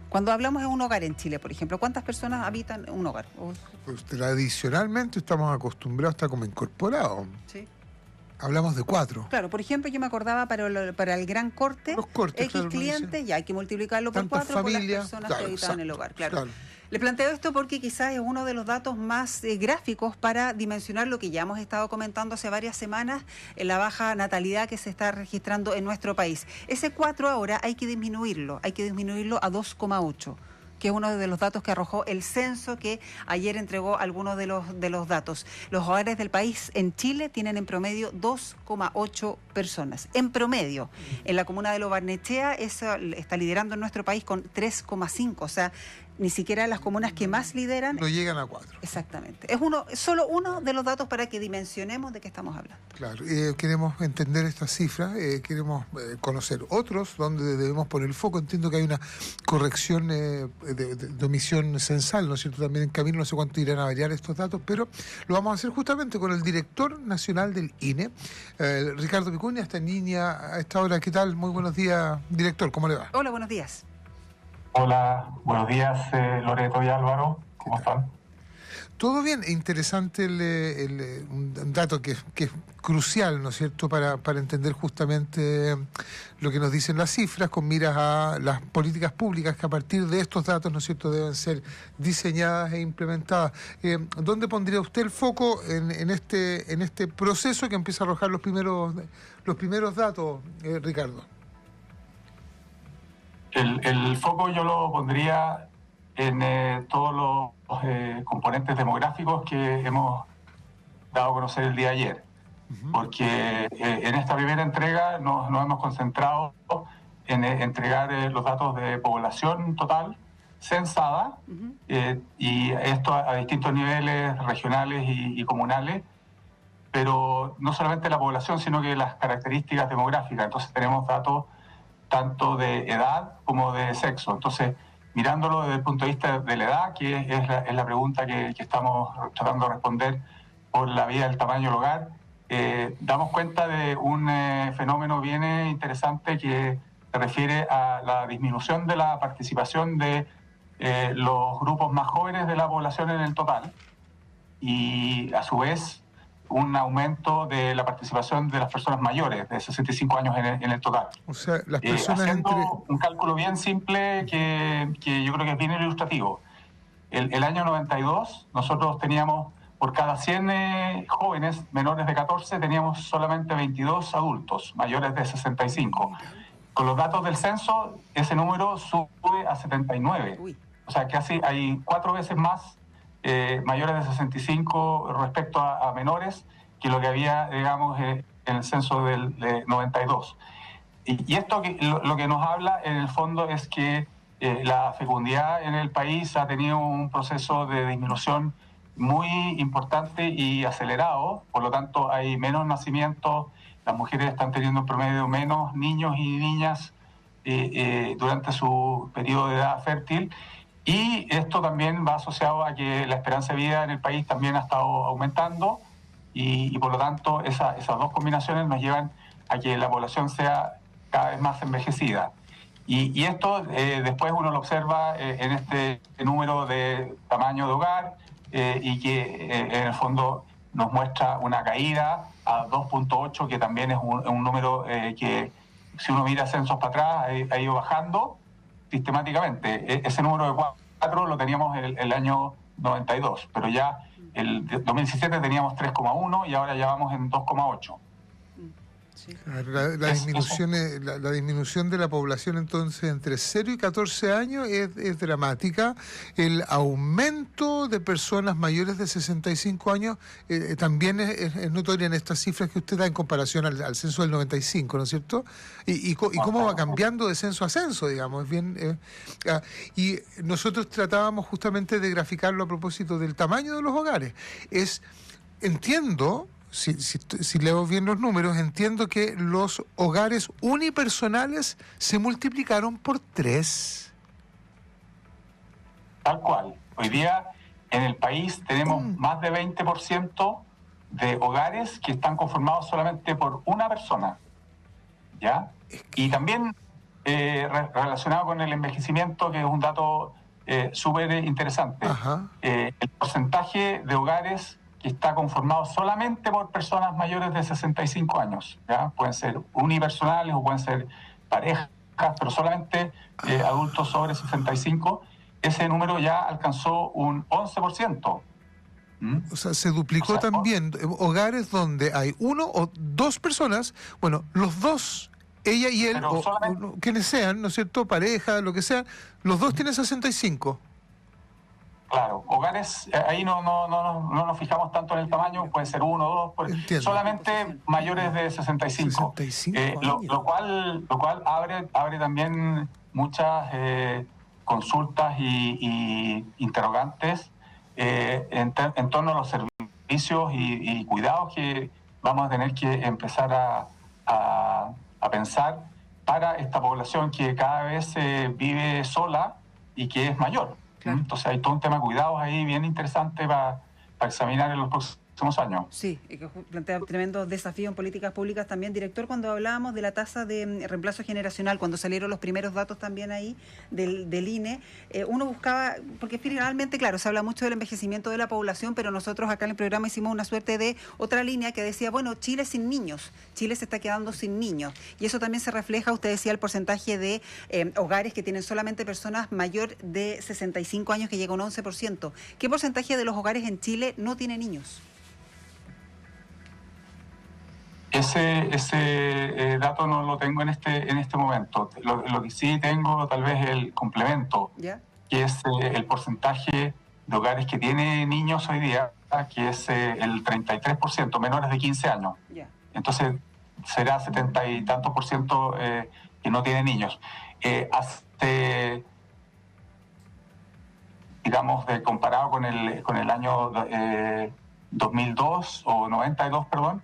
Cuando hablamos de un hogar en Chile, por ejemplo, ¿cuántas personas habitan un hogar? Pues tradicionalmente estamos acostumbrados a estar como incorporados. Sí. Hablamos de 4. Claro, por ejemplo, yo me acordaba para el gran corte, Los cortes, X claro, clientes, ya hay que multiplicarlo por tantas 4 familias, por las personas claro, que habitaban exacto, el hogar. Claro. claro. Le planteo esto porque quizás es uno de los datos más gráficos para dimensionar lo que ya hemos estado comentando hace varias semanas, la baja natalidad que se está registrando en nuestro país. Ese 4 ahora hay que disminuirlo a 2,8. Que es uno de los datos que arrojó el censo, que ayer entregó algunos de los datos. Los hogares del país en Chile tienen en promedio 2,8 personas. En promedio. En la comuna de Lo Barnechea eso está liderando en nuestro país con 3,5. O sea, ni siquiera las comunas que más lideran... No llegan a 4. Exactamente. Es solo uno de los datos para que dimensionemos de qué estamos hablando. Claro, queremos entender estas cifras, queremos conocer otros donde debemos poner el foco. Entiendo que hay una corrección de omisión censal, ¿no es cierto? También en camino, no sé cuánto irán a variar estos datos, pero lo vamos a hacer justamente con el director nacional del INE, Ricardo Vicuña, esta niña a esta hora. ¿Qué tal? Muy buenos días, director, ¿cómo le va? Hola, buenos días. Hola, buenos días, Loreto y Álvaro, ¿cómo están? Todo bien, interesante un dato que es crucial, ¿no es cierto?, para entender justamente lo que nos dicen las cifras, con miras a las políticas públicas que a partir de estos datos, ¿no es cierto?, deben ser diseñadas e implementadas. ¿Dónde pondría usted el foco en este proceso que empieza a arrojar los primeros datos, Ricardo? El foco yo lo pondría en todos los componentes demográficos que hemos dado a conocer el día de ayer, porque en esta primera entrega nos hemos concentrado en entregar los datos de población total censada, y esto a distintos niveles regionales y comunales, pero no solamente la población, sino que las características demográficas. Entonces tenemos datos tanto de edad como de sexo. Entonces, mirándolo desde el punto de vista de la edad, que es la pregunta que estamos tratando de responder por la vía del tamaño del hogar, damos cuenta de un fenómeno bien interesante que se refiere a la disminución de la participación de los grupos más jóvenes de la población en el total, y a su vez un aumento de la participación de las personas mayores de 65 años en el total. O sea, las personas haciendo un cálculo bien simple que yo creo que es bien ilustrativo. El año 92 nosotros teníamos, por cada 100 jóvenes menores de 14, teníamos solamente 22 adultos mayores de 65. Con los datos del censo, ese número sube a 79. O sea, casi hay 4 veces más mayores de 65 respecto a menores que lo que había, digamos, en el censo del 92. Y esto lo que nos habla en el fondo es que la fecundidad en el país ha tenido un proceso de disminución muy importante y acelerado, por lo tanto hay menos nacimientos, las mujeres están teniendo en promedio menos niños y niñas durante su periodo de edad fértil. Y esto también va asociado a que la esperanza de vida en el país también ha estado aumentando, y por lo tanto esas dos combinaciones nos llevan a que la población sea cada vez más envejecida. Y esto después uno lo observa en este número de tamaño de hogar, y que en el fondo nos muestra una caída a 2.8, que también es un número que, si uno mira censos para atrás, ha ido bajando sistemáticamente. Ese número de 4 lo teníamos el año 92, pero ya el 2017 teníamos 3,1 y ahora ya vamos en 2,8. Sí. La disminución de la población entonces entre 0 y 14 años es dramática. El aumento de personas mayores de 65 años también es notoria en estas cifras que usted da en comparación al censo del 95, ¿no es cierto? Y cómo va cambiando de censo a censo, digamos. Es bien, y nosotros tratábamos justamente de graficarlo a propósito del tamaño de los hogares. Entiendo... Si leo bien los números, entiendo que los hogares unipersonales se multiplicaron por 3. Tal cual. Hoy día en el país tenemos más de 20% de hogares que están conformados solamente por una persona, ¿ya? Y también relacionado con el envejecimiento, que es un dato súper interesante. El porcentaje de hogares que está conformado solamente por personas mayores de 65 años, ¿ya? Pueden ser unipersonales o pueden ser parejas, pero solamente adultos sobre 65, ese número ya alcanzó un 11%. O sea, se duplicó también hogares donde hay uno o dos personas, bueno, los dos, ella y él, o quienes sean, ¿no es cierto?, pareja, lo que sea, los dos tienen 65. Claro, hogares, ahí no nos fijamos tanto en el tamaño, puede ser uno o dos, solamente mayores de 65. Lo cual abre también muchas consultas y interrogantes en torno a los servicios y cuidados que vamos a tener que empezar a pensar para esta población que cada vez vive sola y que es mayor. Claro. Entonces hay todo un tema de cuidados ahí bien interesante para examinar en los próximos años. Sí, y que plantea tremendos desafíos en políticas públicas también. Director, cuando hablábamos de la tasa de reemplazo generacional, cuando salieron los primeros datos también ahí del INE, uno buscaba, porque finalmente, claro, se habla mucho del envejecimiento de la población, pero nosotros acá en el programa hicimos una suerte de otra línea que decía, bueno, Chile sin niños, Chile se está quedando sin niños. Y eso también se refleja, usted decía, el porcentaje de hogares que tienen solamente personas mayor de 65 años, que llega a un 11%. ¿Qué porcentaje de los hogares en Chile no tiene niños? Ese dato no lo tengo en este momento. Lo que sí tengo tal vez el complemento, ¿ya?, que es el porcentaje de hogares que tiene niños hoy día, que es el 33%, menores de 15 años. ¿Ya? Entonces será 70 y tantos por ciento que no tiene niños. Digamos, comparado con el año 2002 o 92, perdón,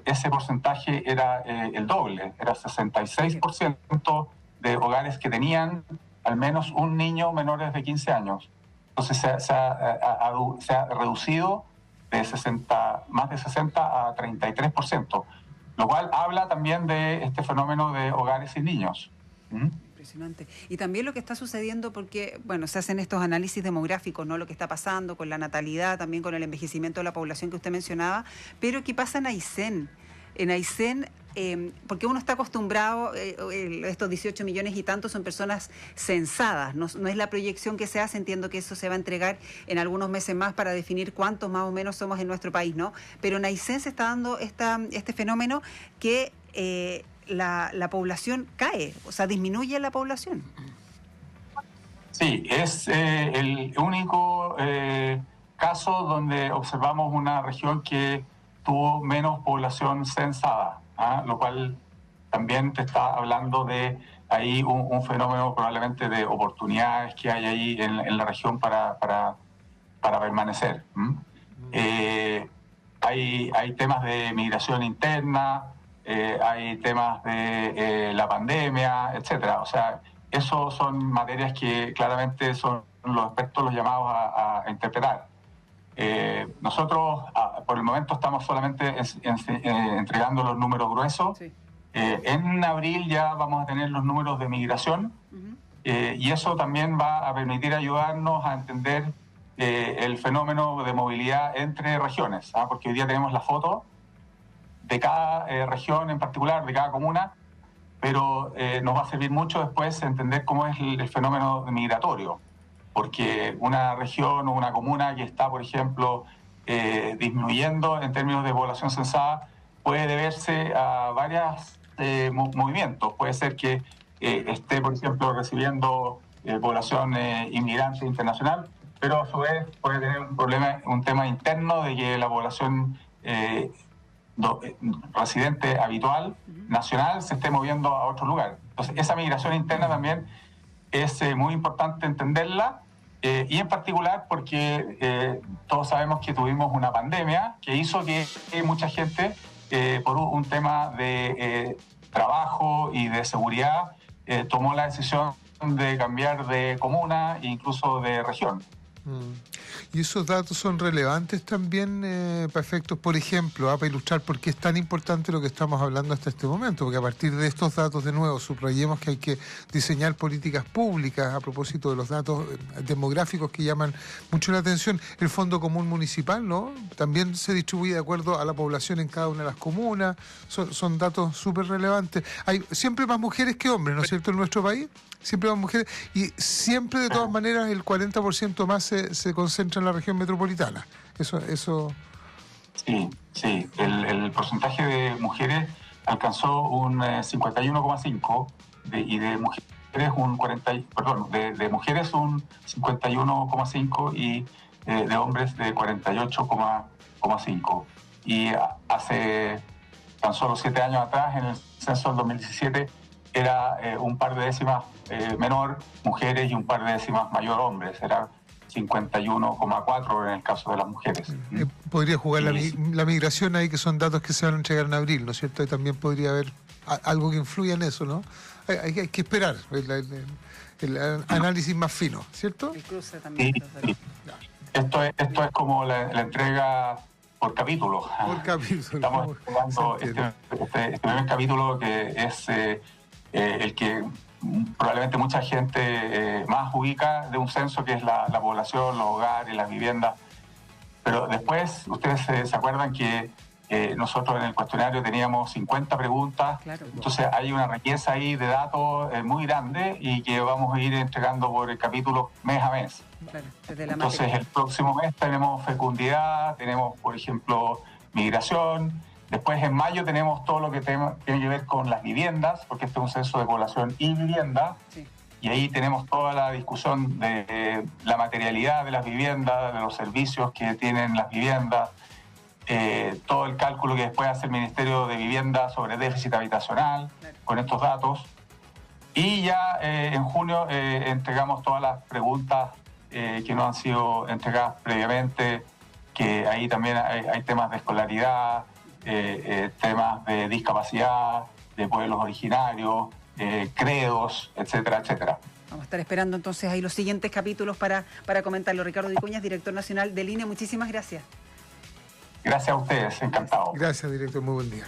ese porcentaje era el doble, era 66% de hogares que tenían al menos un niño menores de 15 años. Entonces se ha reducido de más de 60 a 33%, lo cual habla también de este fenómeno de hogares sin niños. Impresionante. Y también lo que está sucediendo, porque, bueno, se hacen estos análisis demográficos, ¿no? Lo que está pasando con la natalidad, también con el envejecimiento de la población que usted mencionaba, pero ¿qué pasa en Aysén? En Aysén, porque uno está acostumbrado, estos 18 millones y tantos son personas censadas, no es la proyección que se hace, entiendo que eso se va a entregar en algunos meses más para definir cuántos más o menos somos en nuestro país, ¿no? Pero en Aysén se está dando este fenómeno que la población cae, o sea, disminuye la población. Sí, es el único caso donde observamos una región que tuvo menos población censada, lo cual también te está hablando de ahí un fenómeno probablemente de oportunidades que hay ahí en la región para permanecer. Hay temas de migración interna, hay temas de la pandemia, etcétera. O sea, eso son materias que claramente son los expertos los llamados a interpretar. Nosotros, por el momento, estamos solamente entregando los números gruesos. Sí. En abril ya vamos a tener los números de migración, y eso también va a permitir ayudarnos a entender el fenómeno de movilidad entre regiones, porque hoy día tenemos la foto de cada región en particular, de cada comuna, pero nos va a servir mucho después entender cómo es el fenómeno migratorio, porque una región o una comuna que está, por ejemplo, disminuyendo en términos de población censada puede deberse a varios movimientos. Puede ser que esté, por ejemplo, recibiendo población inmigrante internacional, pero a su vez puede tener un tema interno de que la población residente habitual nacional se esté moviendo a otro lugar. Entonces, esa migración interna también es muy importante entenderla, y en particular porque todos sabemos que tuvimos una pandemia que hizo que mucha gente, por un tema de trabajo y de seguridad, tomó la decisión de cambiar de comuna e incluso de región. Y esos datos son relevantes también para efectos, por ejemplo, para ilustrar por qué es tan importante lo que estamos hablando hasta este momento, porque a partir de estos datos, de nuevo, subrayemos que hay que diseñar políticas públicas a propósito de los datos demográficos que llaman mucho la atención. El Fondo Común Municipal, ¿no? También se distribuye de acuerdo a la población en cada una de las comunas, son datos súper relevantes. Hay siempre más mujeres que hombres, ¿no es cierto?, en nuestro país. Siempre más mujeres, y siempre de todas maneras el 40% más se concentra en la región metropolitana. Eso. Sí. El porcentaje de mujeres alcanzó un 51,5% y de mujeres un 40%, de mujeres un 51,5% y de hombres de 48,5%. Y hace tan solo 7 años atrás, en el censo del 2017, era un par de décimas menor mujeres y un par de décimas mayor hombres. Era 51,4 en el caso de las mujeres. Podría jugar la migración ahí, que son datos que se van a entregar en abril, ¿no es cierto? Y también podría haber algo que influya en eso, ¿no? Hay que esperar el análisis más fino, ¿cierto? El cruce también. Sí. Esto es como la entrega por capítulo. Por capítulo. Estamos jugando este primer capítulo, que es el que probablemente mucha gente más ubica de un censo, que es la población, los hogares, las viviendas. Pero después, ustedes se acuerdan que nosotros en el cuestionario teníamos 50 preguntas, claro. Entonces hay una riqueza ahí de datos muy grande y que vamos a ir entregando por el capítulo mes a mes. Claro, entonces el próximo mes tenemos fecundidad, tenemos, por ejemplo, migración. Después, en mayo, tenemos todo lo que tiene que ver con las viviendas, porque este es un censo de población y vivienda. Sí. Y ahí tenemos toda la discusión de la materialidad de las viviendas, de los servicios que tienen las viviendas, todo el cálculo que después hace el Ministerio de Vivienda sobre déficit habitacional, claro, con estos datos. Y ya en junio entregamos todas las preguntas que no han sido entregadas previamente, que ahí también hay temas de escolaridad, temas de discapacidad, de pueblos originarios, credos, etcétera, etcétera. Vamos a estar esperando entonces ahí los siguientes capítulos para comentarlo. Ricardo Vicuñas, director nacional del INE, muchísimas gracias. Gracias a ustedes, encantado. Gracias, director, muy buen día.